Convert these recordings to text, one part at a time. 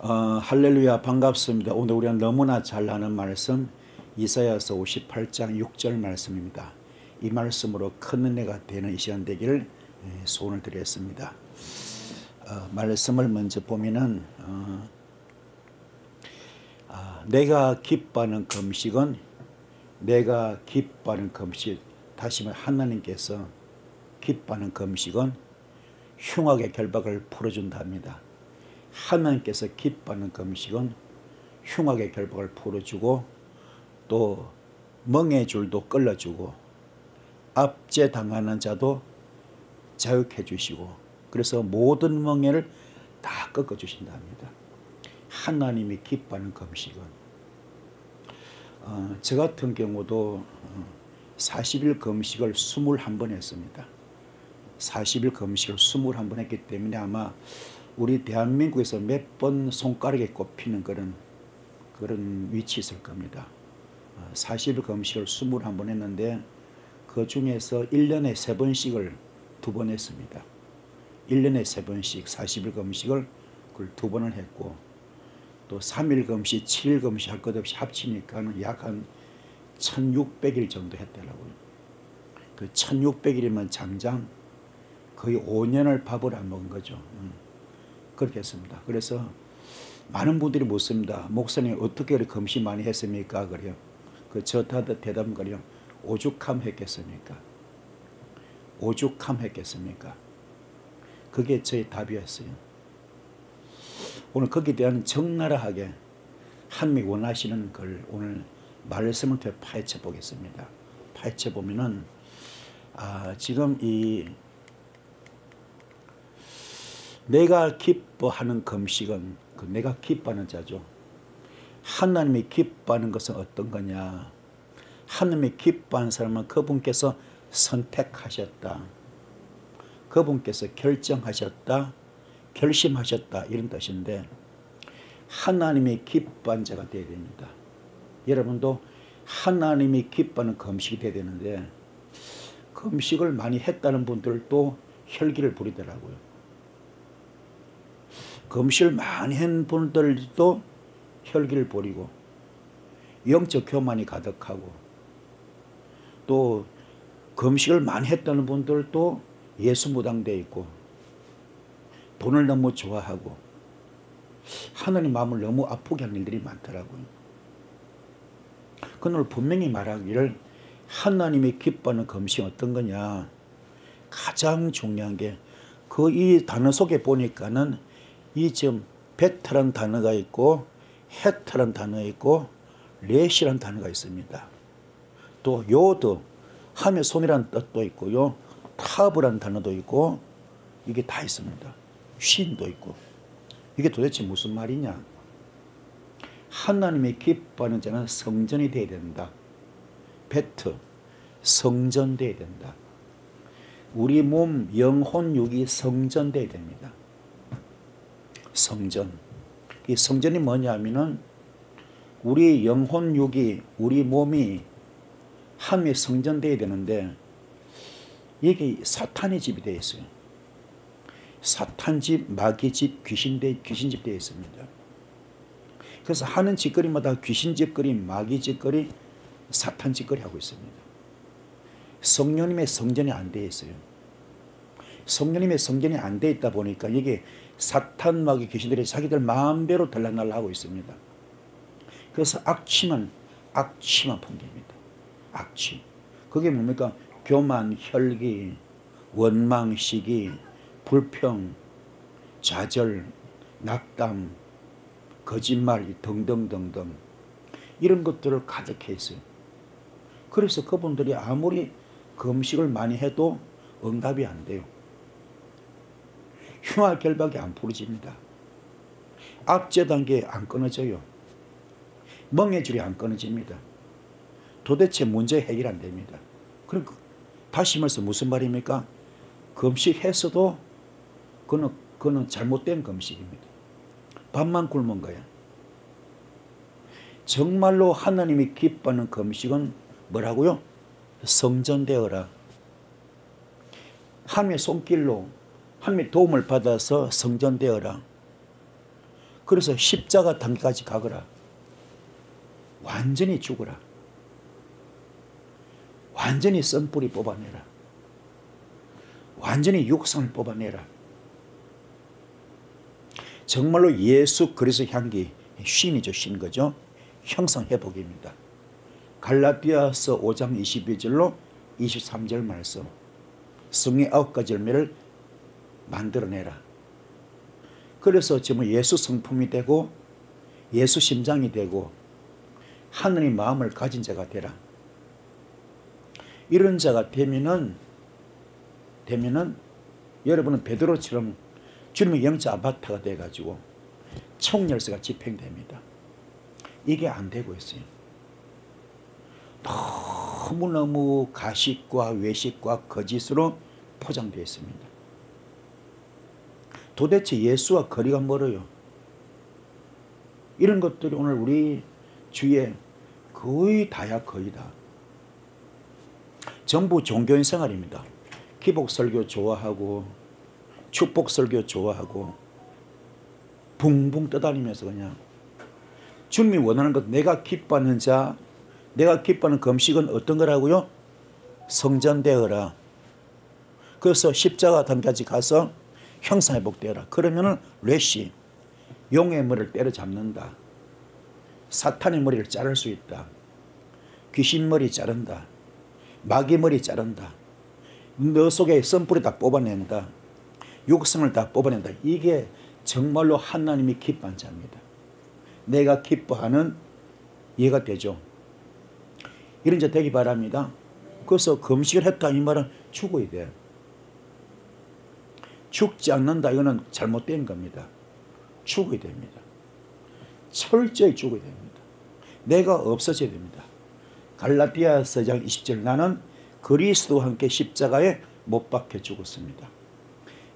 할렐루야, 반갑습니다. 오늘 우리가 너무나 잘 아는 말씀 이사야서 58장 6절 말씀입니다. 이 말씀으로 큰 은혜가 되는 이 시간 되기를 소원을 드렸습니다. 말씀을 먼저 보면은 내가 기뻐하는 금식은 다시 말해 하나님께서 기뻐하는 금식은 흉악의 결박을 풀어준다 합니다. 하나님께서 기뻐하는 금식은 흉악의 결박을 풀어주고 또 멍의 줄도 끌어주고 압제당하는 자도 자유해 주시고 그래서 모든 멍에를 다 꺾어주신다 합니다. 하나님이 기뻐하는 금식은 저 같은 경우도 40일 금식을 21번 했습니다. 40일 금식을 21번 했기 때문에 아마 우리 대한민국에서 몇 번 손가락에 꼽히는 그런 위치에 있을 겁니다. 40일 금식을 21번 했는데 그 중에서 1년에 3번씩을 2번 했습니다. 1년에 3번씩 40일 금식을 그걸 2번을 했고 또 3일 금식, 7일 금식 할 것 없이 합치니까 약 한 1600일 정도 했더라고요. 그 1600일이면 장장 거의 5년을 밥을 안 먹은 거죠. 그렇게 했습니다. 그래서 많은 분들이 묻습니다. 목사님 어떻게 그렇게 금식 많이 했습니까? 그래요. 저 대답은 그래요. 오죽함 했겠습니까? 오죽함 했겠습니까? 그게 저의 답이었어요. 오늘 거기에 대한 적나라하게 하나님이 원하시는 걸 오늘 말씀을 통해 파헤쳐 보겠습니다. 파헤쳐 보면은 지금 이 내가 기뻐하는 금식은 내가 기뻐하는 자죠. 하나님이 기뻐하는 것은 어떤 거냐? 하나님이 기뻐하는 사람은 그분께서 선택하셨다. 그분께서 결정하셨다. 결심하셨다. 이런 뜻인데 하나님이 기뻐한 자가 되어야 됩니다. 여러분도 하나님이 기뻐하는 금식이 되어야 되는데 금식을 많이 했다는 분들도 혈기를 부리더라고요. 금식을 많이 한 분들도 혈기를 부리고 영적 교만이 가득하고 또 금식을 많이 했다는 분들도 예수 무당되어 있고 돈을 너무 좋아하고 하나님 마음을 너무 아프게 하는 일들이 많더라고요. 그는 분명히 말하기를 하나님이 기뻐하는 금식이 어떤 거냐. 가장 중요한 게 그 이 단어 속에 보니까는 이 지금 베트라는 단어가 있고 헤트라는 단어가 있고 렛이라는 단어가 있습니다. 또 요드 하며 손이라는 뜻도 있고요. 타브라는 단어도 있고 이게 다 있습니다. 쉰도 있고 이게 도대체 무슨 말이냐. 하나님이 기뻐하는 자는 성전이 되어야 된다. 베트 성전 되어야 된다. 우리 몸 영혼 육이 성전 되어야 됩니다. 성전. 이 성전이 뭐냐 하면은 우리 영혼 육이 우리 몸이 하나님의 성전 되어야 되는데 이게 사탄의 집이 되어 있어요. 사탄 집, 마귀 집, 귀신 집 되어 있습니다. 그래서 하는 짓거리마다 귀신 짓거리, 마귀 짓거리, 사탄 짓거리 하고 있습니다. 성령님의 성전이 안 되어 있어요. 성령님의 성전이 안 되어 있다 보니까 이게 사탄, 마귀, 귀신들이 자기들 마음대로 들락날락 하고 있습니다. 그래서 악취만 풍깁니다. 악취. 그게 뭡니까? 교만, 혈기, 원망, 시기, 불평, 좌절, 낙담, 거짓말 등등등등 이런 것들을 가득해 있어요. 그래서 그분들이 아무리 금식을 많이 해도 응답이 안 돼요. 흉악 결박이 안 풀어집니다. 압제 단계 안 끊어져요. 멍의 줄이 안 끊어집니다. 도대체 문제 해결 안 됩니다. 그러니까 다시 말해서 무슨 말입니까? 금식했어도 그는 잘못된 금식입니다. 밥만 굶은 거야. 정말로 하나님이 기뻐하는 금식은 뭐라고요? 성전되어라. 하나님의 손길로 하나님의 도움을 받아서 성전되어라. 그래서 십자가 단계까지 가거라. 완전히 죽어라. 완전히 썬뿌리 뽑아내라. 완전히 육성을 뽑아내라. 정말로 예수 그리스도 향기, 신이죠, 신 거죠. 형상회복입니다. 갈라디아서 5장 22절로 23절 말씀. 성의 9가지 열매를 만들어내라. 그래서 지금 예수 성품이 되고 예수 심장이 되고 하느님 마음을 가진 자가 되라. 이런 자가 되면은 여러분은 베드로처럼 주님의 영적 아바타가 돼가지고 총열쇠가 집행됩니다. 이게 안 되고 있어요. 너무너무 가식과 외식과 거짓으로 포장되어 있습니다. 도대체 예수와 거리가 멀어요. 이런 것들이 오늘 우리 주위에 거의 다야, 거의 다. 전부 종교인 생활입니다. 기복 설교 좋아하고 축복 설교 좋아하고 붕붕 떠다니면서 그냥 주님이 원하는 것, 내가 기뻐하는 자, 내가 기뻐하는 금식은 어떤 거라고요? 성전되어라. 그래서 십자가 단까지 가서 형상회복되어라. 그러면은 렛시, 용의 머리를 때려잡는다. 사탄의 머리를 자를 수 있다. 귀신 머리 자른다. 마귀 머리 자른다. 너 속에 썬뿌리 다 뽑아낸다. 육성을 다 뽑아낸다. 이게 정말로 하나님이 기뻐한 자입니다. 내가 기뻐하는 이해가 되죠. 이런 자 되기 바랍니다. 그래서 금식을 했다 이 말은 죽어야 돼. 죽지 않는다 이거는 잘못된 겁니다. 죽어야 됩니다. 철저히 죽어야 됩니다. 내가 없어져야 됩니다. 갈라디아서 4장 20절 나는 그리스도와 함께 십자가에 못 박혀 죽었습니다.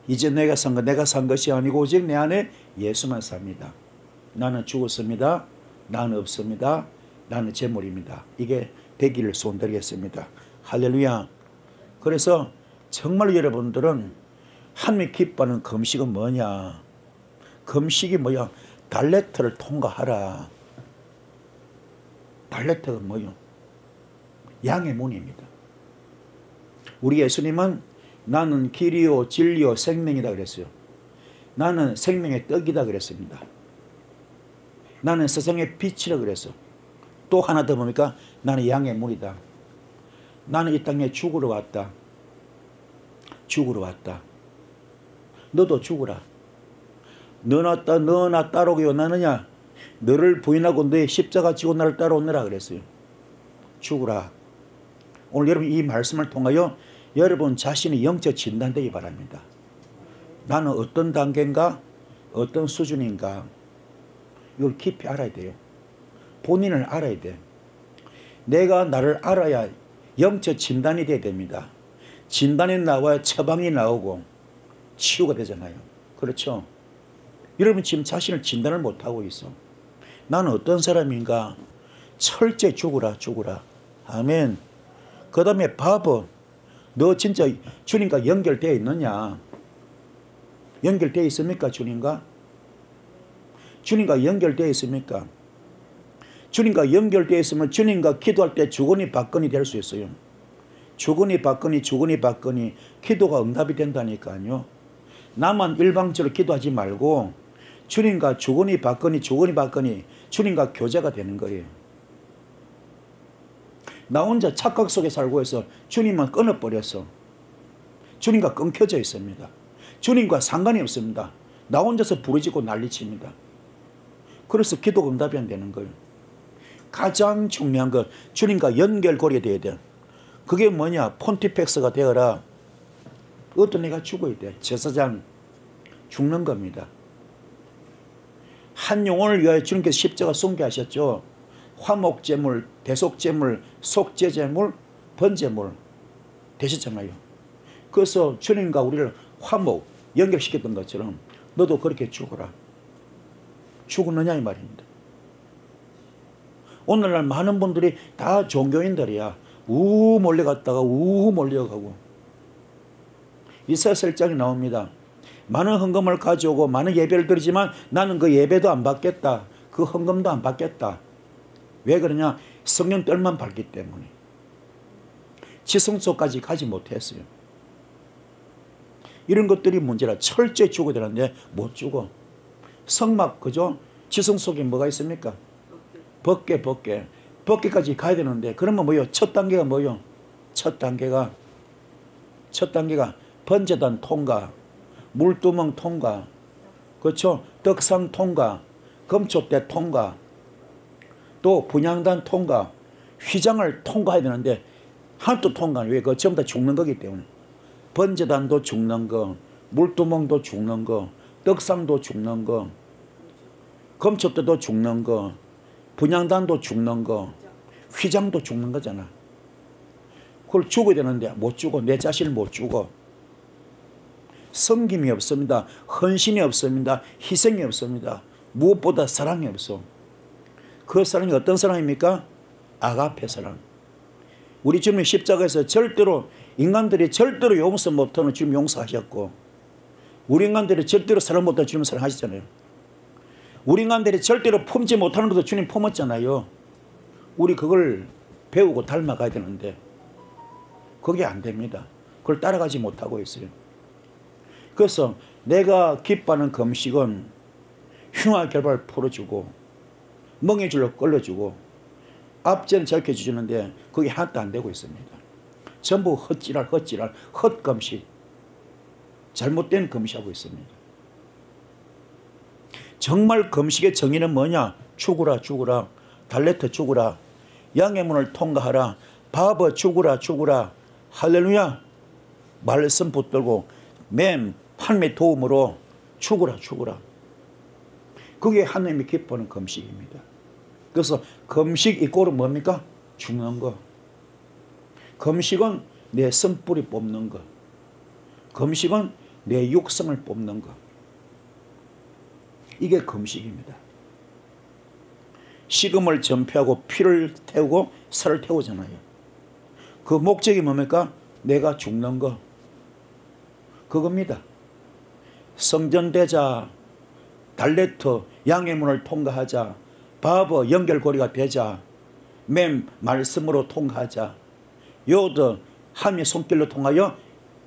이제 내가 산 것이 아니고 오직 내 안에 예수만 삽니다. 나는 죽었습니다. 나는 없습니다. 나는 재물입니다. 이게 되기를 소원드리겠습니다. 할렐루야. 그래서 정말 여러분들은 하나님이 기뻐하는 금식은 뭐냐? 금식이 뭐야? 달레트를 통과하라. 달레트가 뭐요? 양의 문입니다. 우리 예수님은 나는 길이요 진리요 생명이다 그랬어요. 나는 생명의 떡이다 그랬습니다. 나는 세상의 빛이라 그랬어. 또 하나 더 뭡니까? 나는 양의 문이다. 나는 이 땅에 죽으러 왔다. 죽으러 왔다. 너도 죽으라. 너나 따르고 원하느냐? 너를 부인하고 너의 십자가 지고 나를 따라오느라 그랬어요. 죽으라. 오늘 여러분 이 말씀을 통하여 여러분 자신의 영적 진단되기 바랍니다. 나는 어떤 단계인가? 어떤 수준인가? 이걸 깊이 알아야 돼요. 본인을 알아야 돼. 내가 나를 알아야 영적 진단이 돼야 됩니다. 진단이 나와야 처방이 나오고 치유가 되잖아요. 그렇죠? 여러분 지금 자신을 진단을 못하고 있어. 나는 어떤 사람인가? 철저히 죽으라. 아멘. 그 다음에 바보, 너 진짜 주님과 연결되어 있느냐? 연결되어 있습니까? 주님과 연결되어 있습니까? 주님과 연결되어 있으면 주님과 기도할 때 주거니 받거니 될 수 있어요. 주거니 받거니 기도가 응답이 된다니까요. 나만 일방적으로 기도하지 말고 주님과 주거니 받거니 주님과 교제가 되는 거예요. 나 혼자 착각 속에 살고 있어. 주님만 끊어버렸어. 주님과 끊겨져 있습니다. 주님과 상관이 없습니다. 나 혼자서 부르짖고 난리칩니다. 그래서 기도가 응답이 안 되는 거예요. 가장 중요한 것, 주님과 연결고리가 돼야 돼. 그게 뭐냐? 폰티펙스가 되어라. 어떤 애가 죽어야 돼. 제사장 죽는 겁니다. 한 영혼을 위하여 주님께서 십자가 숭배하셨죠. 화목제물, 대속제물, 속죄제물, 번제물 되셨잖아요. 그래서 주님과 우리를 화목, 연결시켰던 것처럼 너도 그렇게 죽어라. 죽었느냐 이 말입니다. 오늘날 많은 분들이 다 종교인들이야. 우 몰려갔다가 우 몰려가고. 이사야 1장이 나옵니다. 많은 헌금을 가져오고 많은 예배를 드리지만 나는 그 예배도 안 받겠다. 그 헌금도 안 받겠다. 왜 그러냐? 성령 뜰만 밟기 때문에. 지성소까지 가지 못했어요. 이런 것들이 문제라. 철저히 죽어야 되는데 못 죽어. 성막 그죠? 지성 속에 뭐가 있습니까? 법계까지 가야 되는데 그러면 뭐요? 첫 단계가 뭐요? 첫 단계가 번제단 통과, 물두멍 통과, 그렇죠? 덕상 통과, 금초대 통과, 또 분향단 통과, 휘장을 통과해야 되는데 하나도 통과는 왜? 그거 전부 다 죽는 거기 때문에. 번제단도 죽는 거, 물두멍도 죽는 거, 떡상도 죽는 거, 금첩대도 죽는 거, 분향단도 죽는 거, 휘장도 죽는 거잖아. 그걸 죽어야 되는데 못 죽어. 내 자신을 못 죽어. 섬김이 없습니다. 헌신이 없습니다. 희생이 없습니다. 무엇보다 사랑이 없어. 그 사랑이 어떤 사랑입니까? 아가페 사랑. 우리 주님 십자가에서 절대로 인간들이 절대로 용서 못하는 주님 용서하셨고, 우리 인간들이 절대로 사랑 못하는 주님 사랑하시잖아요. 우리 인간들이 절대로 품지 못하는 것도 주님 품었잖아요. 우리 그걸 배우고 닮아가야 되는데 그게 안 됩니다. 그걸 따라가지 못하고 있어요. 그래서 내가 기뻐하는 금식은 흉화 결박을 풀어주고 멍해줄로 끌어주고 앞전을 적혀주는데 그게 하나도 안 되고 있습니다. 전부 헛지랄 헛금식, 잘못된 금식하고 있습니다. 정말 금식의 정의는 뭐냐? 죽으라 달레트 죽으라, 양의 문을 통과하라, 바버 죽으라 할렐루야. 말씀 붙들고 하나님의 도움으로 죽으라. 그게 하나님이 기뻐하는 금식입니다. 그래서 금식 이꼴은 뭡니까? 죽는 거. 금식은 내 성뿌리 뽑는 거. 금식은 내 육성을 뽑는 거. 이게 금식입니다. 식음을 전폐하고 피를 태우고 살을 태우잖아요. 그 목적이 뭡니까? 내가 죽는 거. 그겁니다. 성전되자, 달레트 양의 문을 통과하자, 바버 연결고리가 되자, 말씀으로 통과하자, 요드 하나님의 손길로 통하여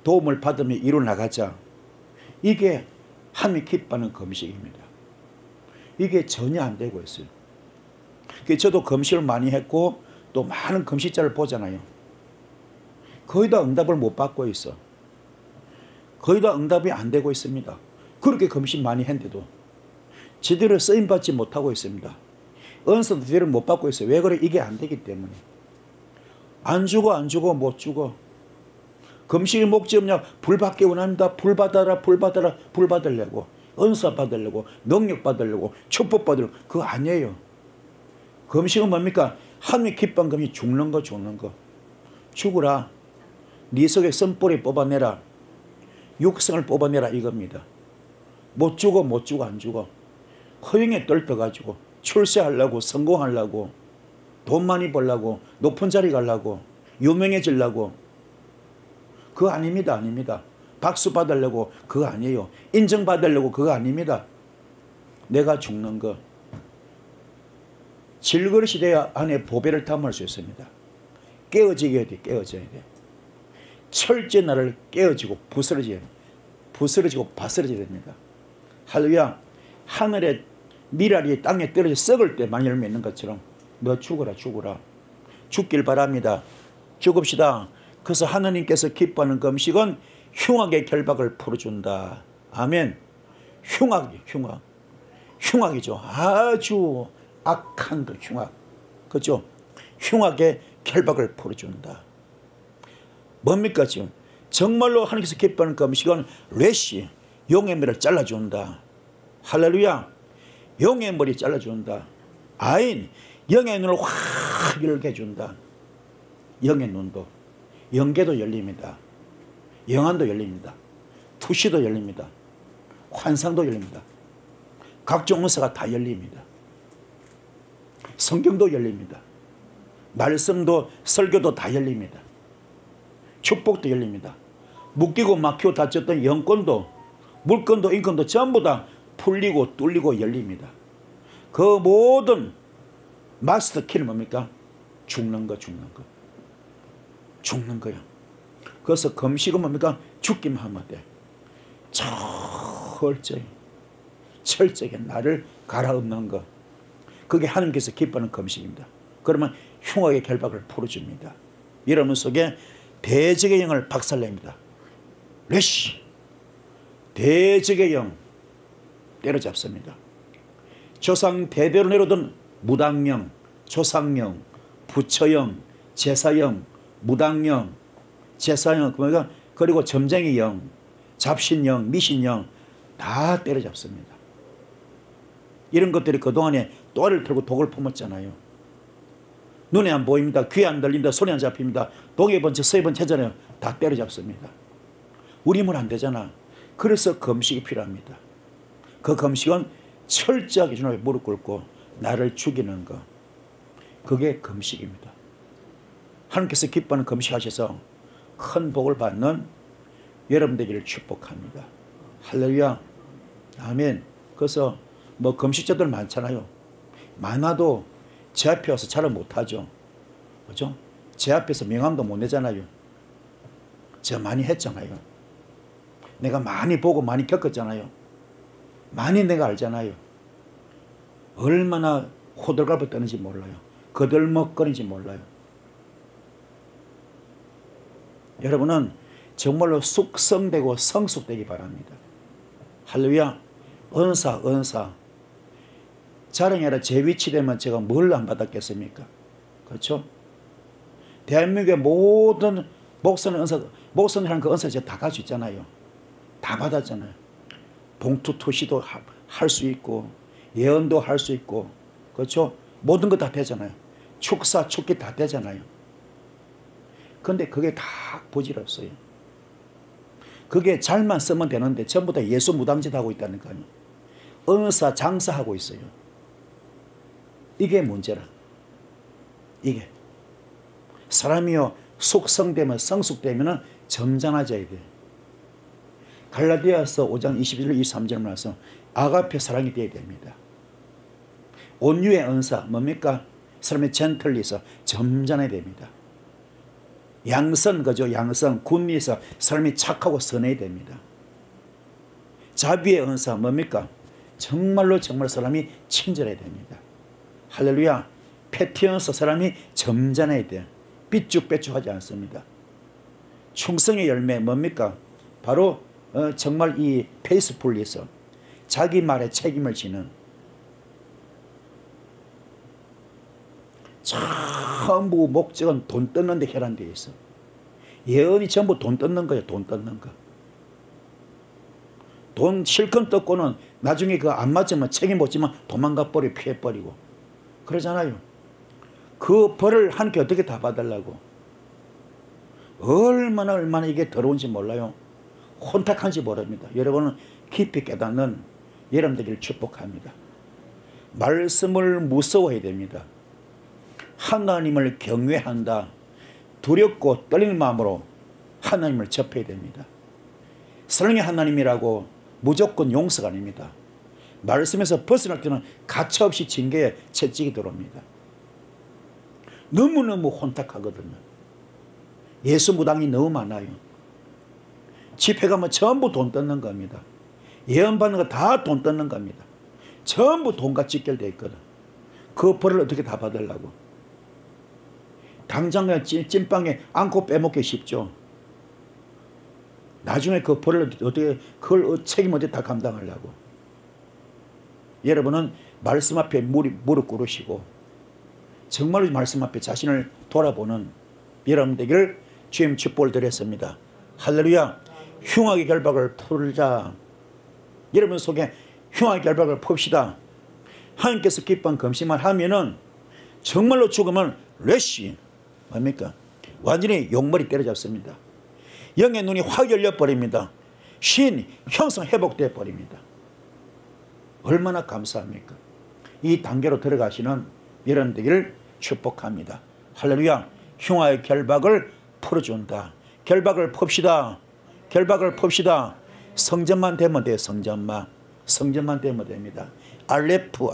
도움을 받으며 이루어나가자. 이게 하나님이 기뻐하는 금식입니다. 이게 전혀 안 되고 있어요. 저도 금식을 많이 했고 또 많은 금식자를 보잖아요. 거의 다 응답을 못 받고 있어. 거의 다 응답이 안 되고 있습니다. 그렇게 금식 많이 했는데도 제대로 쓰임받지 못하고 있습니다. 은사도 제대로 못 받고 있어요. 왜 그래? 이게 안 되기 때문에. 안 죽어 못 죽어. 금식의 목적이 뭐냐? 불 받기 원합니다. 불 받아라 불 받으려고, 은사 받으려고, 능력 받으려고, 축복 받으려고. 그거 아니에요. 금식은 뭡니까? 하나님의 기뻐한 금이 죽는 거. 죽으라. 네 속에 선뿌리 뽑아내라. 육성을 뽑아내라 이겁니다. 못 죽어 안 죽어. 허영에 떨떠가지고 출세하려고, 성공하려고, 돈 많이 벌려고, 높은 자리 가려고, 유명해지려고. 그거 아닙니다. 박수 받으려고 그거 아니에요. 인정받으려고 그거 아닙니다. 내가 죽는 거. 질그릇이 돼야 안에 보배를 담을 수 있습니다. 깨어져야 돼. 철저히 나를 깨어지고 부스러지고 바스러져야 됩니다. 할렐루야. 하늘에 미랄이 땅에 떨어져 썩을 때 많이 열매 있는 것처럼 너 죽어라. 죽길 바랍니다. 죽읍시다. 그래서 하나님께서 기뻐하는 금식은 흉악의 결박을 풀어준다. 아멘. 흉악이죠. 아주 악한 그 흉악. 그죠? 흉악의 결박을 풀어준다. 뭡니까 지금? 정말로 하나님께서 기뻐하는 금식은 레시, 용의 머리를 잘라준다. 할렐루야. 용의 머리 잘라준다. 아인, 영의 눈을 확 열게 해준다. 영의 눈도, 영계도 열립니다. 영안도 열립니다. 투시도 열립니다. 환상도 열립니다. 각종 은사가 다 열립니다. 성경도 열립니다. 말씀도 설교도 다 열립니다. 축복도 열립니다. 묶이고 막히고 다쳤던 영권도 물건도 인건도 전부 다 풀리고 뚫리고 열립니다. 그 모든 마스터 키는 뭡니까? 죽는 거. 죽는 거야. 그래서 금식은 뭡니까? 죽기만 하면 돼. 철저히 나를 갈아엎는 거. 그게 하나님께서 기뻐하는 금식입니다. 그러면 흉악의 결박을 풀어줍니다. 이러면 속에 대적의 영을 박살냅니다. 레시 대적의 영 때려잡습니다. 조상 대대로 내려오던 무당령, 조상령, 부처영, 제사영, 무당령, 제사영, 그리고 점쟁이 영, 잡신영, 미신영 다 때려잡습니다. 이런 것들이 그동안에 또를 틀고 독을 품었잖아요. 눈에 안 보입니다. 귀에 안 들립니다. 손에 안 잡힙니다. 독에 번쩍 서에 번쩍하잖아요. 다 때려잡습니다. 우리 힘은 안 되잖아. 그래서 금식이 필요합니다. 그 금식은 철저하게 주님께 무릎 꿇고 나를 죽이는 것. 그게 금식입니다. 하나님께서 기뻐하는 금식하셔서 큰 복을 받는 여러분 되기를 축복합니다. 할렐루야. 아멘. 그래서 뭐 금식자들 많잖아요. 많아도 제 앞에 와서 잘은 못하죠. 그죠? 제 앞에서 명함도 못 내잖아요. 제가 많이 했잖아요. 내가 많이 보고 많이 겪었잖아요. 많이 내가 알잖아요. 얼마나 호들갑을 떠는지 몰라요. 거들먹거리는지 몰라요. 여러분은 정말로 숙성되고 성숙되기 바랍니다. 할렐루야. 은사. 자랑이 아니라 제 위치 되면 제가 뭘 안 받았겠습니까? 그렇죠? 대한민국의 모든 목선이라는 그 은사 제가 다 가지고 있잖아요. 다 받았잖아요. 봉투 투시도 할 수 있고 예언도 할 수 있고 그렇죠? 모든 거 다 되잖아요. 축사 축기 다 되잖아요. 근데 그게 다 부질없어요. 그게 잘만 쓰면 되는데 전부 다 예수 무당짓 하고 있다니까요. 은사 장사하고 있어요. 이게 문제라. 이게 사람이요 숙성되면 성숙되면 점잖아져야 돼. 갈라디아서 5장 21절 23절 말씀 아가페 사랑이 되어야 됩니다. 온유의 은사 뭡니까? 사람의 젠틀리서 점잖아야 됩니다. 양선 그죠? 양선 군리에서 사람이 착하고 선해야 됩니다. 자비의 은사 뭡니까? 정말 사람이 친절해야 됩니다. 할렐루야. 패티언스 사람이 점잖아야 돼요. 삐쭉빼쭉하지 않습니다. 충성의 열매 뭡니까? 바로 정말 이 페이스풀리에서 자기 말에 책임을 지는 전부 목적은 돈 뜯는 데 혈안되어 있어. 예언이 전부 돈 뜯는 거예요. 돈 뜯는 거. 돈 실컷 뜯고는 나중에 그거 안 맞으면 책임 못 지면 도망가 버리고 피해 버리고 그러잖아요. 그 벌을 하나님께 어떻게 다 받으려고. 얼마나 이게 더러운지 몰라요. 혼탁한지 모릅니다. 여러분은 깊이 깨닫는 여러분들을 축복합니다. 말씀을 무서워해야 됩니다. 하나님을 경외한다. 두렵고 떨리는 마음으로 하나님을 접해야 됩니다. 사랑의 하나님이라고 무조건 용서가 아닙니다. 말씀에서 벗어날 때는 가차없이 징계에 채찍이 들어옵니다. 너무너무 혼탁하거든요. 예수 무당이 너무 많아요. 집회 가면 전부 돈 뜯는 겁니다. 예언 받는 거 다 돈 뜯는 겁니다. 전부 돈과 직결되어 있거든. 그 벌을 어떻게 다 받으려고. 당장 찐빵에 안고 빼먹기 쉽죠. 나중에 그 벌을 어떻게 그걸 책임 어떻게 다 감당하려고. 여러분은 말씀 앞에 무릎 꿇으시고 정말로 말씀 앞에 자신을 돌아보는 여러분 되기를 주님 축복을 드렸습니다. 할렐루야. 흉악의 결박을 풀자. 여러분 속에 흉악의 결박을 풉시다. 하나님께서 기뻐한 금식만 하면은 정말로 죽으면 레시 뭡니까? 완전히 용머리 때려잡습니다. 영의 눈이 확 열려버립니다. 신 형성 회복되어 버립니다. 얼마나 감사합니까? 이 단계로 들어가시는 여러분 되기를 축복합니다. 할렐루야. 흉악의 결박을 풀어준다. 결박을 풉시다. 결박을 풉시다. 성전만 되면 돼요. 성전만 되면 됩니다. 알레프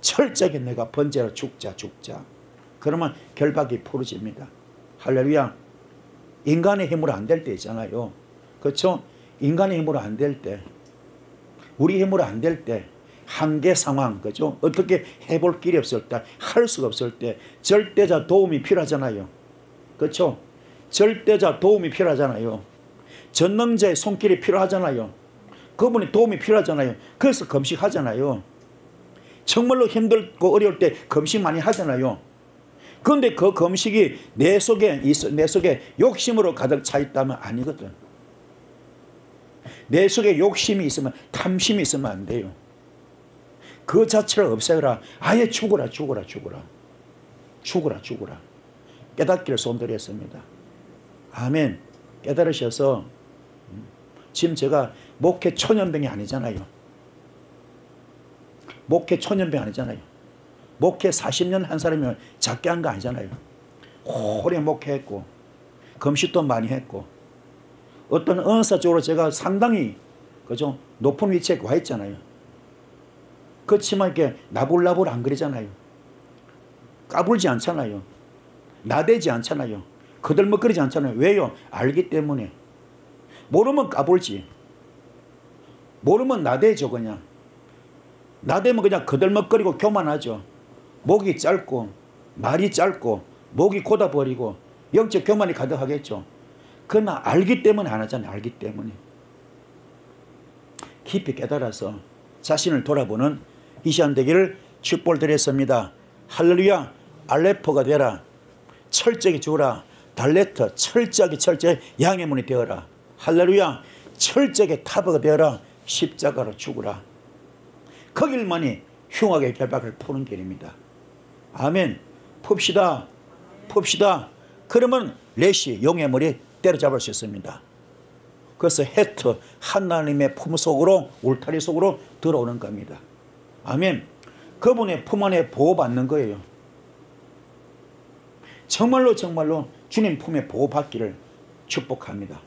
철저하게 내가 번제로 죽자. 그러면 결박이 풀어집니다. 할렐루야. 인간의 힘으로 안 될 때 있잖아요. 그렇죠? 인간의 힘으로 안 될 때, 우리 힘으로 안 될 때, 한계 상황, 그죠? 어떻게 해볼 길이 없을 때, 할 수가 없을 때, 절대자 도움이 필요하잖아요. 그렇죠? 절대자 도움이 필요하잖아요. 전능자의 손길이 필요하잖아요. 그분이 도움이 필요하잖아요. 그래서 금식하잖아요. 정말로 힘들고 어려울 때 금식 많이 하잖아요. 그런데 그 금식이 내 속에 욕심으로 가득 차 있다면 아니거든. 내 속에 욕심이 있으면, 탐심이 있으면 안 돼요. 그 자체를 없애라. 아예 죽어라. 깨닫기를 손들였습니다. 아멘. 깨달으셔서 지금 제가 목회 초년병이 아니잖아요. 목회 40년 한 사람이면 작게 한 거 아니잖아요. 오래 목회했고 금식도 많이 했고 어떤 은사 쪽으로 제가 상당히 그죠? 높은 위치에 와 있잖아요. 그렇지만 이렇게 나불나불 안 그러잖아요. 까불지 않잖아요. 나대지 않잖아요. 거들먹거리지 않잖아요. 왜요? 알기 때문에. 모르면 까불지. 모르면 나대죠. 그냥 나대면 그냥 거들먹거리고 교만하죠. 목이 짧고 말이 짧고 목이 곧아버리고 영적 교만이 가득하겠죠. 그러나 알기 때문에 안 하잖아요. 알기 때문에. 깊이 깨달아서 자신을 돌아보는 이 시간 되기를 축복을 드렸습니다. 할렐루야. 알레포가 되라. 철저히 죽으라. 달레터 철저하게 양의 문이 되어라. 할렐루야. 철저하게 타버가 되어라. 십자가로 죽으라. 그 길만이 흉악의 결박을 푸는 길입니다. 아멘. 풉시다. 그러면 레시 용의 머리 때려잡을 수 있습니다. 그래서 헤트 하나님의 품 속으로, 울타리 속으로 들어오는 겁니다. 아멘. 그분의 품 안에 보호받는 거예요. 정말로 주님 품에 보호받기를 축복합니다.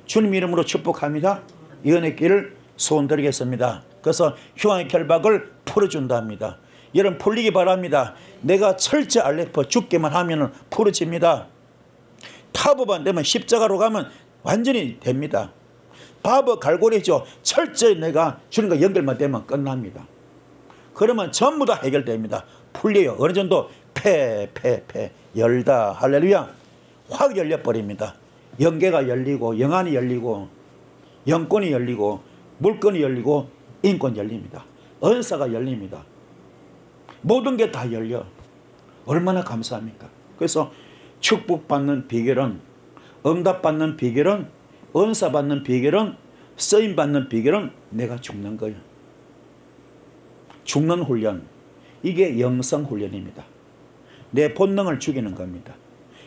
주님 이름으로 축복합니다. 이 은혜 길을 소원드리겠습니다. 그래서 흉악의 결박을 풀어준다 합니다. 여러분 풀리기 바랍니다. 내가 철저 알레포 죽게만 하면 풀어집니다. 타법 안 되면 십자가로 가면 완전히 됩니다. 바보 갈고리죠. 철저히 내가 주님과 연결만 되면 끝납니다. 그러면 전부 다 해결됩니다. 풀려요. 어느 정도 열다. 할렐루야. 확 열려버립니다. 영계가 열리고 영안이 열리고 영권이 열리고 물건이 열리고 인권이 열립니다. 은사가 열립니다. 모든 게 다 열려. 얼마나 감사합니까? 그래서 축복받는 비결은, 응답받는 비결은, 은사받는 비결은, 쓰임받는 비결은 내가 죽는 거예요. 죽는 훈련. 이게 영성 훈련입니다. 내 본능을 죽이는 겁니다.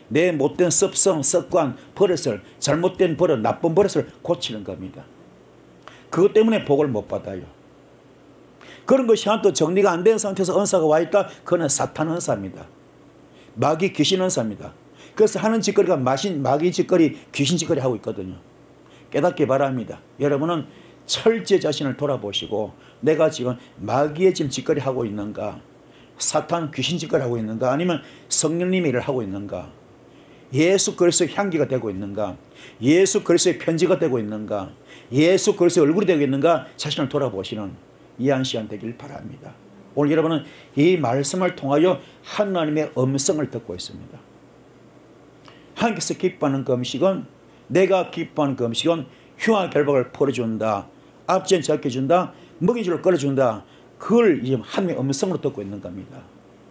내 못된 습성, 습관, 버릇을, 잘못된 버릇, 나쁜 버릇을 고치는 겁니다. 그것 때문에 복을 못 받아요. 그런 것이 한또 정리가 안 된 상태에서 은사가 와 있다. 그거는 사탄 은사입니다. 마귀 귀신 은사입니다. 그래서 하는 짓거리가 마귀 짓거리, 귀신 짓거리 하고 있거든요. 깨닫기 바랍니다. 여러분은 철저히 자신을 돌아보시고 내가 지금 마귀의 지금 짓거리 하고 있는가, 사탄 귀신 짓거리 하고 있는가, 아니면 성령님의 일을 하고 있는가, 예수 그리스도의 향기가 되고 있는가, 예수 그리스도의 편지가 되고 있는가, 예수 그리스도의 얼굴이 되고 있는가, 자신을 돌아보시는 이 한 시간 되길 바랍니다. 오늘 여러분은 이 말씀을 통하여 하나님의 음성을 듣고 있습니다. 하나님께서 기뻐하는 금식은, 내가 기뻐하는 금식은 흉악의 결박을 풀어준다, 앞전 적혀준다, 먹이줄을 끌어준다. 그걸 이제 하나님의 음성으로 듣고 있는 겁니다.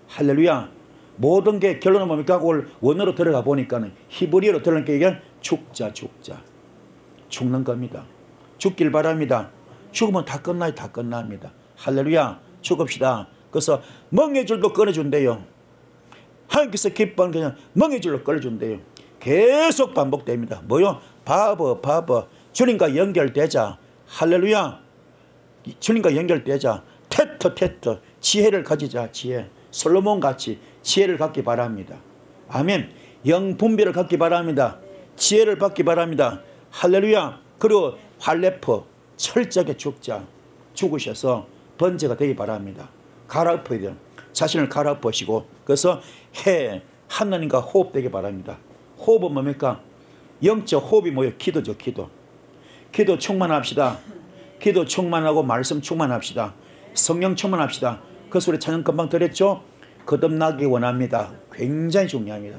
할렐루야. 모든 게 결론은 뭡니까? 오늘 원어로 들어가 보니까는 히브리어로 들어가니까 이게 죽자. 죽는 겁니다. 죽길 바랍니다. 죽으면 다 끝나요. 다 끝납니다. 할렐루야. 죽읍시다. 그래서 멍에줄도 끊어준대요. 하나님께서 기뻐하는 그냥 멍에줄로 끌어준대요. 계속 반복됩니다. 뭐요? 바보. 주님과 연결되자. 할렐루야. 주님과 연결되자. 테터. 지혜를 가지자. 지혜. 솔로몬같이 지혜를 갖기 바랍니다. 아멘. 영분별을 갖기 바랍니다. 지혜를 받기 바랍니다. 할렐루야. 그리고 할례포 철저하게 죽으셔서 번제가 되기 바랍니다. 갈아엎어야 돼요. 자신을 갈아엎으시고 그래서 하나님과 호흡되기 바랍니다. 호흡은 뭡니까? 영적 호흡이 뭐예요? 기도죠. 기도 충만합시다. 기도 충만하고 말씀 충만합시다. 성령 충만합시다. 그 소리 찬양 금방 들었죠? 거듭나기 원합니다. 굉장히 중요합니다.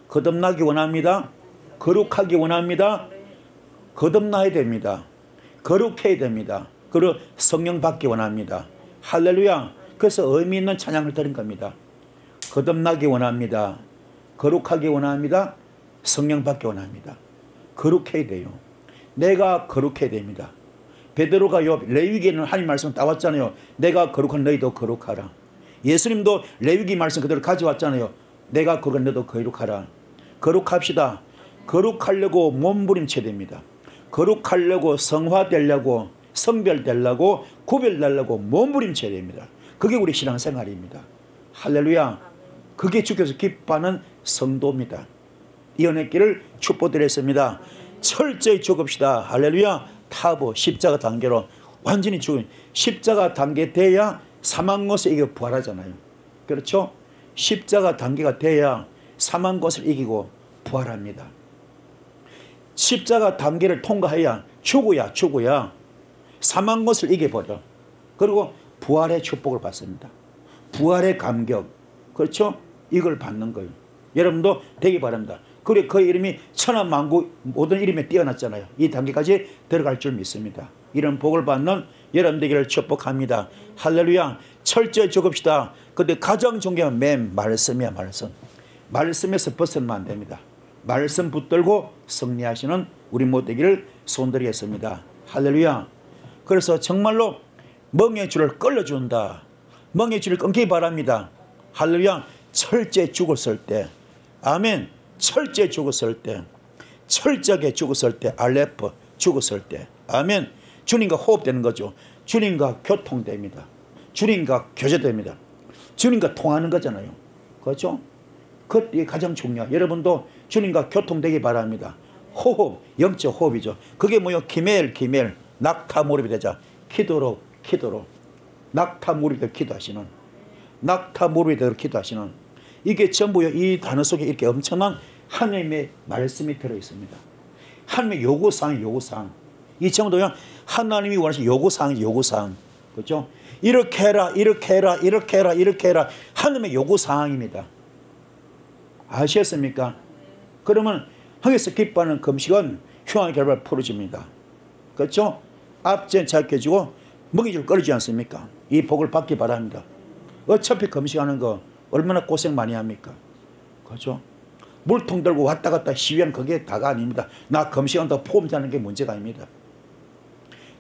거듭나기 원합니다. 거룩하기 원합니다. 거듭나야 됩니다. 거룩해야 됩니다. 그리고 성령 받기 원합니다. 할렐루야. 그래서 의미 있는 찬양을 드린 겁니다. 거듭나기 원합니다. 거룩하기 원합니다. 성령 받기 원합니다. 거룩해야 돼요. 내가 거룩해야 됩니다. 베드로가요 레위기에는 하나님 말씀 따왔잖아요. 내가 거룩한 너희도 거룩하라. 예수님도 레위기 말씀 그대로 가져왔잖아요. 내가 거룩한 너도 거룩하라. 거룩합시다. 거룩하려고 몸부림쳐야 됩니다. 거룩하려고 성화되려고 성별되려고 구별되려고 몸부림쳐야 됩니다. 그게 우리 신앙생활입니다. 할렐루야. 그게 주께서 기뻐하는 성도입니다. 이 은혜길을 축복드렸습니다. 철저히 죽읍시다. 할렐루야. 타보 십자가 단계로 완전히 죽은 십자가 단계 돼야 사망 것을 이기고 부활하잖아요. 그렇죠? 십자가 단계가 돼야 사망 것을 이기고 부활합니다. 십자가 단계를 통과해야 죽어야 사망 것을 이겨버려. 그리고 부활의 축복을 받습니다. 부활의 감격. 그렇죠? 이걸 받는 거예요. 여러분도 되기 바랍니다. 그리고 그 이름이 천하만국 모든 이름에 뛰어났잖아요. 이 단계까지 들어갈 줄 믿습니다. 이런 복을 받는 여러분 되기를 축복합니다. 할렐루야. 철저히 죽읍시다. 근데 가장 중요한 맨 말씀이야. 말씀에서 벗어나면 안 됩니다. 말씀 붙들고 승리하시는 우리 모두 되기를 소원드리겠습니다. 할렐루야. 그래서 정말로 멍의 줄을 끌어준다. 멍의 줄을 끊기 바랍니다. 할렐루야. 철저히 죽었을 때, 아멘. 철저히 죽었을 때, 철저하게 죽었을 때, 알레포 죽었을 때, 아멘. 주님과 호흡되는 거죠. 주님과 교통됩니다. 주님과 교제됩니다. 주님과 통하는 거잖아요. 그렇죠? 그게 가장 중요해요. 여러분도 주님과 교통되기 바랍니다. 호흡, 영적 호흡이죠. 그게 뭐요? 기멜, 낙타무릎이 되자. 기도로 낙타무릎이 기도하시는, 낙타무릎이 되도록 기도하시는, 이게 전부요. 이 단어 속에 이렇게 엄청난 하나님의 말씀이 들어있습니다. 하나님의 요구사항. 이 정도요. 하나님이 원하시는 요구사항. 그렇죠? 이렇게 해라. 하나님의 요구사항입니다. 아시겠습니까? 그러면 흥에서 기뻐하는 금식은 흉한 결과를 풀어줍니다. 그렇죠? 앞전 작혀지고 먹이줄 꺼리지 않습니까? 이 복을 받기 바랍니다. 어차피 금식하는 거 얼마나 고생 많이 합니까? 그렇죠? 물통 들고 왔다 갔다 시위하는 그게 다가 아닙니다. 나 금식한다고 포함되는 게 문제가 아닙니다.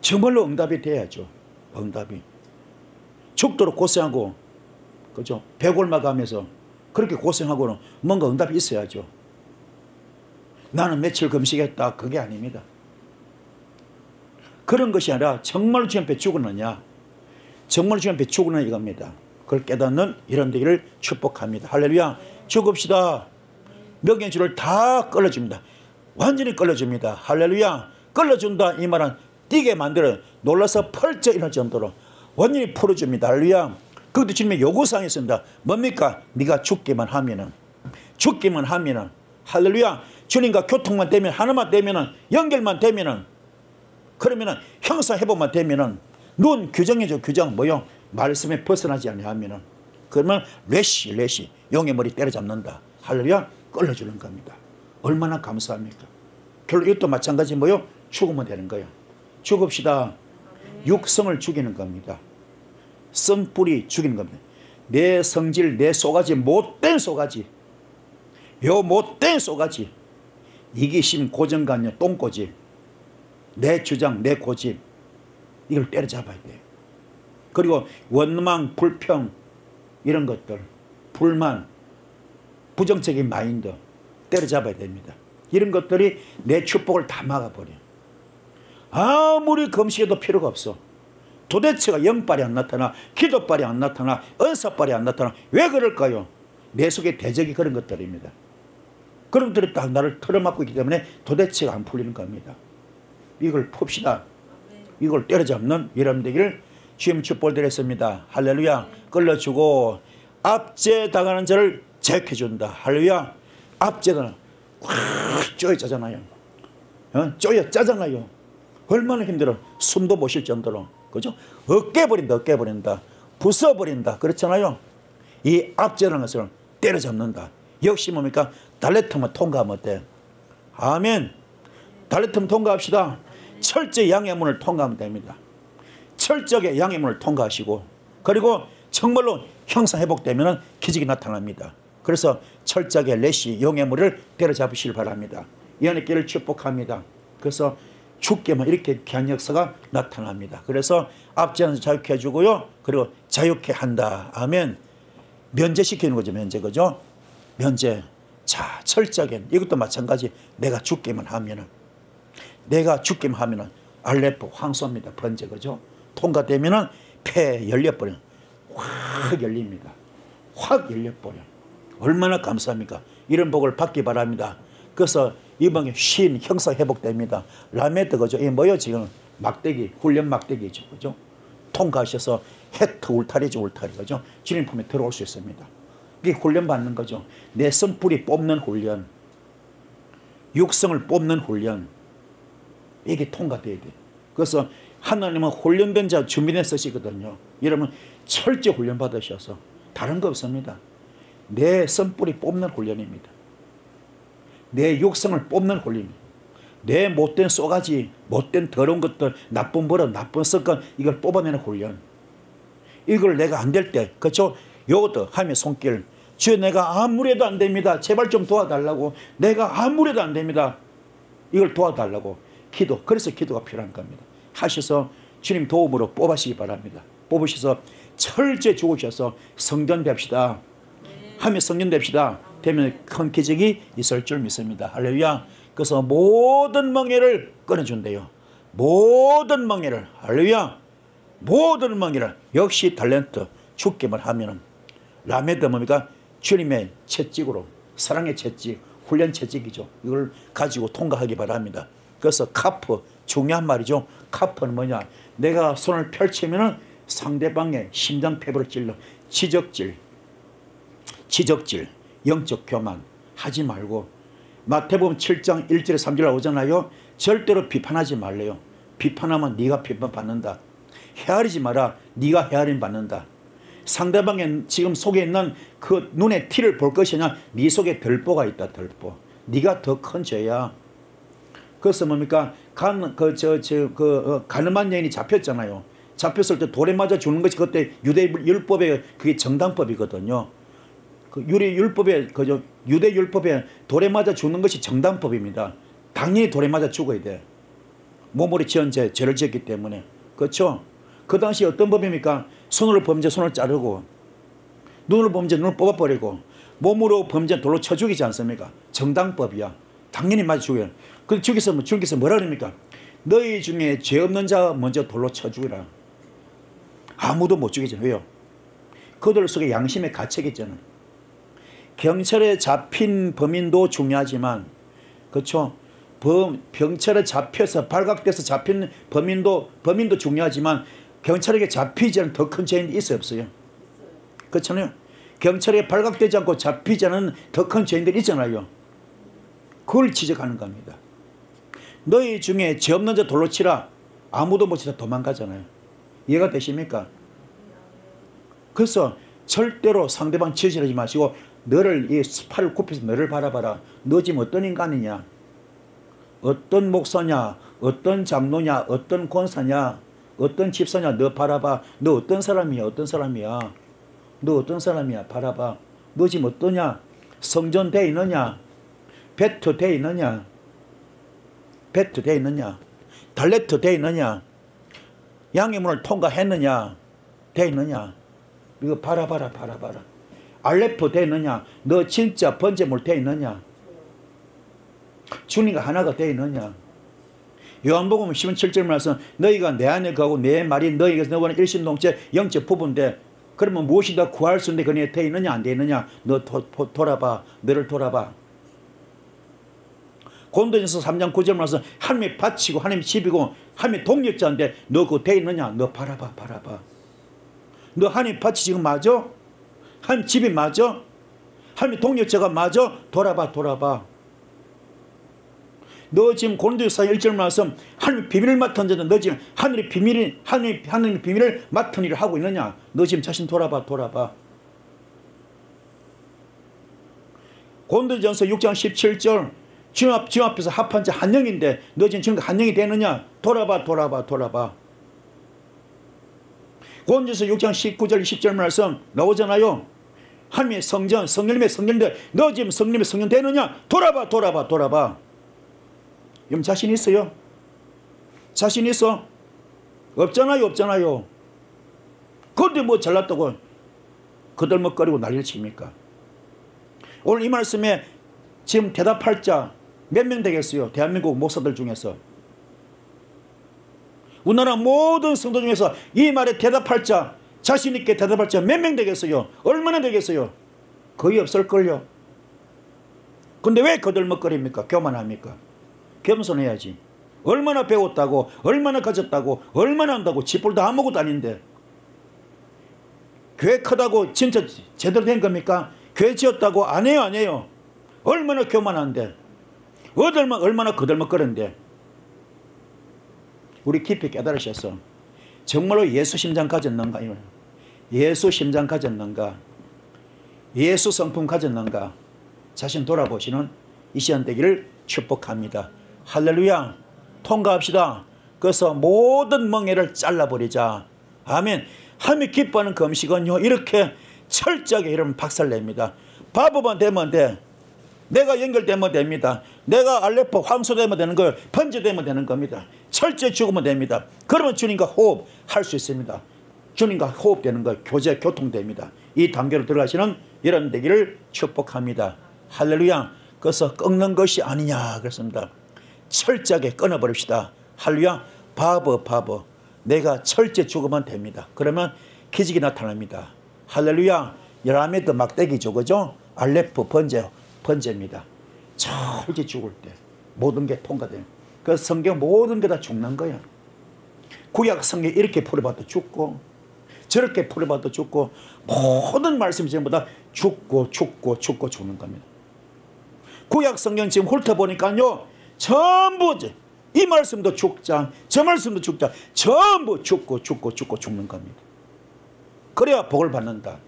정말로 응답이 돼야죠. 응답이. 죽도록 고생하고, 그죠? 배골마 가면서 그렇게 고생하고는 뭔가 응답이 있어야죠. 나는 며칠 금식했다. 그게 아닙니다. 그런 것이 아니라 정말로 주님 앞에 죽었느냐. 정말로 주님 앞에 죽었느냐 이겁니다. 그걸 깨닫는 이런 되기를 축복합니다. 할렐루야. 죽읍시다. 명예의 줄을 다 끌어줍니다. 완전히 끌어줍니다. 할렐루야. 끌어준다 이 말은 뛰게 만들어 놀라서 펄쩍 일어날 정도로 완전히 풀어줍니다. 할렐루야. 그것도 주님의 요구사항이 있습니다. 뭡니까? 네가 죽기만 하면은 할렐루야. 주님과 교통만 되면, 하나만 되면은, 연결만 되면은, 그러면은 형사회복만 되면은 눈 규정이죠. 규정 뭐요? 말씀에 벗어나지 아니하면은, 그러면 레시 용의 머리 때려잡는다. 할렐루야. 끌어주는 겁니다. 얼마나 감사합니까? 결국 이것도 마찬가지 뭐요? 죽으면 되는 거예요. 죽읍시다. 육성을 죽이는 겁니다. 씀뿌리 죽이는 겁니다. 내 성질, 내 쏘가지, 못된 쏘가지, 요 못된 쏘가지, 이기심, 고정관념, 똥꼬집, 내 주장, 내 고집, 이걸 때려잡아야 돼요. 그리고 원망, 불평, 이런 것들, 불만, 부정적인 마인드 때려잡아야 됩니다. 이런 것들이 내 축복을 다 막아버려요. 아무리 금식해도 필요가 없어. 도대체가 영빨이 안 나타나, 기도빨이 안 나타나, 은사빨이 안 나타나. 왜 그럴까요? 내 속에 대적이 그런 것들입니다. 그런 것들이 딱 나를 틀어막고 있기 때문에 도대체가 안 풀리는 겁니다. 이걸 풉시다. 이걸 때려잡는 여러분 되기를 주님 축복을 드렸습니다. 할렐루야. 끌어주고 압제당하는 자를 제격해준다. 할렐루야. 압제당하는 확 쪼여 짜잖아요. 쪼여 짜잖아요. 얼마나 힘들어. 숨도 못 쉴 정도로. 그죠? 어깨버린다. 어깨버린다. 부숴버린다. 그렇잖아요. 이 압제라는 것을 때려잡는다. 역시 뭡니까? 달레트만 통과하면 어때? 아멘. 달레트만 통과합시다. 철저히 양의 문을 통과하면 됩니다. 철저하게 양의 문을 통과하시고 그리고 정말로 형상회복되면 기적이 나타납니다. 그래서 철저하게 레시 용의 문을 때려잡으시길 바랍니다. 이 안의 길을 축복합니다. 그래서 주께만 이렇게 귀한 역사가 나타납니다. 그래서 압제하면서 자유케 해주고요. 그리고 자유케 한다. 아멘. 면제시키는 거죠. 면제. 그죠? 면제. 자, 철저하게 이것도 마찬가지. 내가 죽기만 하면은 알레포 황소입니다. 번제. 그죠? 통과되면은 폐 열려버려. 확 열립니다. 확 열려버려. 얼마나 감사합니까? 이런 복을 받기 바랍니다. 그래서 이번에 쉰 형사 회복됩니다. 라메드. 그죠? 이게 뭐요? 지금 막대기, 훈련 막대기죠. 그죠? 통과하셔서 헤트 울타리죠. 울타리. 그죠? 주님 품에 들어올 수 있습니다. 이게 훈련 받는 거죠. 내 선뿌리 뽑는 훈련, 육성을 뽑는 훈련, 이게 통과돼야 돼. 그래서 하나님은 훈련된 자 준비된 쓰시거든요. 여러분 철저히 훈련 받으셔서 다른 거 없습니다. 내 선뿌리 뽑는 훈련입니다. 내 육성을 뽑는 훈련입니다. 내 못된 쏘가지, 못된 더러운 것들, 나쁜 버릇, 나쁜 습관, 이걸 뽑아내는 훈련. 이걸 내가 안 될 때, 그렇죠? 요것도 하나님의 손길. 주여, 내가 아무래도 안 됩니다. 제발 좀 도와달라고. 내가 아무래도 안 됩니다. 이걸 도와달라고. 기도. 그래서 기도가 필요한 겁니다. 하셔서 주님 도움으로 뽑으시기 바랍니다. 뽑으셔서 철저히 죽으셔서 성전 됩시다. 하며 성전 됩시다. 되면 큰 기적이 있을 줄 믿습니다. 할렐루야. 그래서 모든 멍에를 끊어준대요. 모든 멍에를. 할렐루야. 모든 멍에를. 역시 탤런트 죽기만 하면은 라메드 뭡니까? 주님의 채찍으로, 사랑의 채찍, 훈련 채찍이죠. 이걸 가지고 통과하기 바랍니다. 그래서 카프, 중요한 말이죠. 카프는 뭐냐? 내가 손을 펼치면은 상대방의 심장폐부를 찔러. 지적질, 영적 교만 하지 말고, 마태복음 7장 1절에 3절에 나오잖아요. 절대로 비판하지 말래요. 비판하면 네가 비판받는다. 헤아리지 마라. 네가 헤아림 받는다. 상대방의 지금 속에 있는 그 눈에 티를 볼 것이냐, 네 속에 덜보가 있다. 덜보. 네가 더 큰 죄야. 그래서 뭡니까? 가늠한 여인이 잡혔잖아요. 잡혔을 때 돌에 맞아 죽는 것이 그때 유대 율법의 그게 정당법이거든요. 그 유대 율법에 돌에 맞아 죽는 것이 정당법입니다. 당연히 돌에 맞아 죽어야 돼. 몸으로 지은 죄를 지었기 때문에. 그렇죠? 그 당시 어떤 법입니까? 손으로 범죄 손을 자르고, 눈으로 범죄 눈을 뽑아버리고, 몸으로 범죄 돌로 쳐 죽이지 않습니까? 정당법이야. 당연히 맞아 죽여요. 그 주께서 뭐라 그럽니까? 너희 중에 죄 없는 자 먼저 돌로 쳐 죽이라. 아무도 못 죽이죠. 왜요? 그들 속에 양심의 가책이 있잖아. 경찰에 잡힌 범인도 중요하지만, 그렇죠? 경찰에 잡혀서 발각돼서 잡힌 범인도 중요하지만, 경찰에게 잡히지 않은 더 큰 죄인이 있어요, 없어요? 그렇잖아요. 경찰에 발각되지 않고 잡히지 않은 더 큰 죄인들이 있잖아요. 그걸 지적하는 겁니다. 너희 중에 죄 없는 자 돌로 치라. 아무도 못 치다 도망가잖아요. 이해가 되십니까? 그래서 절대로 상대방 지지하지 마시고, 너를, 이 팔을 굽혀서 너를 바라봐라. 너 지금 어떤 인간이냐? 어떤 목사냐? 어떤 장로냐? 어떤 권사냐? 어떤 집사냐? 너 바라봐. 너 어떤 사람이야? 어떤 사람이야? 너 어떤 사람이야? 바라봐. 너 지금 어떠냐? 성전돼 있느냐? 배트돼 있느냐? 배트돼 있느냐? 달레트 돼 있느냐? 양의 문을 통과했느냐? 돼 있느냐? 이거 바라봐라. 알레포 돼 있느냐? 너 진짜 번제물 돼 있느냐? 주님과 하나가 돼 있느냐? 요한복음 17절 말씀, 너희가 내 안에 거하고 내 말이 너희에게서 너와는 일심동체 영적 부분인데, 그러면 무엇이 더 구할 수 있는데 그네 돼 있느냐 안 돼 있느냐? 너 돌아봐. 너를 돌아봐. 고린도전서 3장 9절 말씀 하나님이 바치고 하나님이 집이고 하나님이 동력자인데 너 그거 돼 있느냐? 너 바라봐. 너 하나님 밭이 지금 맞아? 하나님 집이 맞아? 하나님 동력자가 맞아? 돌아봐. 너 지금 고린도전서 1절 말씀 하나님 비밀을 맡은 자는 너 지금 하나님의 비밀을 맡은 일을 하고 있느냐? 너 지금 자신 돌아봐. 고린도전서 6장 17절 주님 앞에서 합한 자 한 영인데 너 지금 한 영이 되느냐? 돌아봐. 고린도전서 6장 19절 20절 말씀 나오잖아요. 하나님의 성령님의 성령인데 너 지금 성령님의 성령 되느냐? 돌아봐. 여러분 자신 있어요? 자신 있어? 없잖아요. 그런데 뭐 잘났다고 거들먹거리고 난리를 칩니까? 오늘 이 말씀에 지금 대답할 자 몇 명 되겠어요? 대한민국 목사들 중에서. 우리나라 모든 성도 중에서 이 말에 대답할 자, 자신 있게 대답할 자 몇 명 되겠어요? 얼마나 되겠어요? 거의 없을걸요. 근데 왜 거들먹거립니까? 교만합니까? 겸손해야지. 얼마나 배웠다고, 얼마나 가졌다고, 얼마나 한다고, 지뿔도 아무것도 아닌데. 교회 크다고 진짜 제대로 된 겁니까? 교회 지었다고 안 해요. 얼마나 교만한데. 얼마나 거들먹거리는데. 우리 깊이 깨달으셨어. 정말로 예수 심장 가졌는가? 예수 심장 가졌는가? 예수 성품 가졌는가? 자신 돌아보시는 이 시간 되기를 축복합니다. 할렐루야. 통과합시다. 그래서 모든 멍에를 잘라버리자. 아멘. 하나님이 기뻐하는 금식은요 이렇게 철저하게 여러분 박살냅니다. 바보만 되면 돼. 내가 연결되면 됩니다. 내가 알레포 황소되면 되는 거예요. 번제되면 되는 겁니다. 철저히 죽으면 됩니다. 그러면 주님과 호흡할 수 있습니다. 주님과 호흡되는 거 교제 교통됩니다. 이 단계로 들어가시는 여러분 되기를 축복합니다. 할렐루야. 그래서 꺾는 것이 아니냐 그랬습니다. 철저하게 끊어버립시다. 할렐루야. 바보. 내가 철저히 죽으면 됩니다. 그러면 기적이 나타납니다. 할렐루야. 여라메드 막대기죠. 그죠? 알레프 번제입니다. 철저히 죽을 때 모든 게 통과돼요. 그 성경 모든 게 다 죽는 거야. 구약 성경 이렇게 풀어봐도 죽고 저렇게 풀어봐도 죽고 모든 말씀이 전부 다 죽고 죽는 겁니다. 구약 성경 지금 훑어보니까요 전부 이 말씀도 죽자 저 말씀도 죽자 전부 죽고 죽는 겁니다. 그래야 복을 받는다.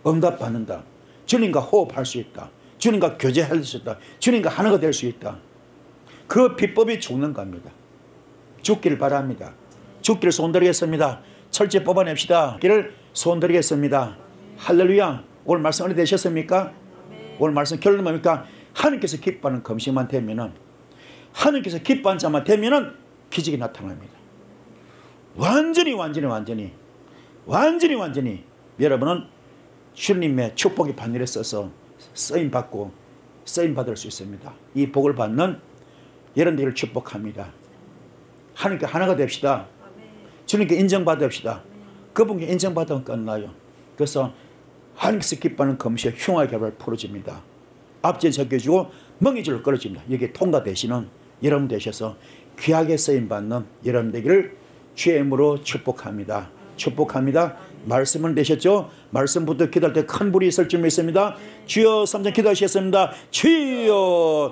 응답 받는다. 주님과 호흡할 수 있다. 주님과 교제할 수 있다. 주님과 하나가 될 수 있다. 그 비법이 죽는 겁니다. 죽기를 바랍니다. 죽기를 손들이겠습니다. 철저히 뽑아냅시다. 죽기를 손들이겠습니다. 할렐루야. 오늘 말씀 어디 되셨습니까? 오늘 말씀 결론은 뭡니까? 하나님께서 기뻐하는 금식만 되면은 하나님께서 기뻐하는 자만 되면은 기적이 나타납니다. 완전히 여러분은 주님의 축복의 바늘에 써서 쓰임 받을 수 있습니다. 이 복을 받는 여러분들을 축복합니다. 하나님께 하나가 됩시다. 주님께 인정받읍시다. 그분께 인정받으면 끝나요. 그래서 하나님께서 기뻐하는 금식의 흉화 결과를 풀어줍니다. 앞뒤에 적혀주고 멍이줄을 끌어줍니다. 여기에 통과되시는 여러분 되셔서 귀하게 쓰임받는 여러분 되기를 주의 이름으로 축복합니다. 말씀은 되셨죠? 말씀부터 기도할 때 큰 불이 있을 줄 믿습니다. 주여 3장 기도하시겠습니다. 주여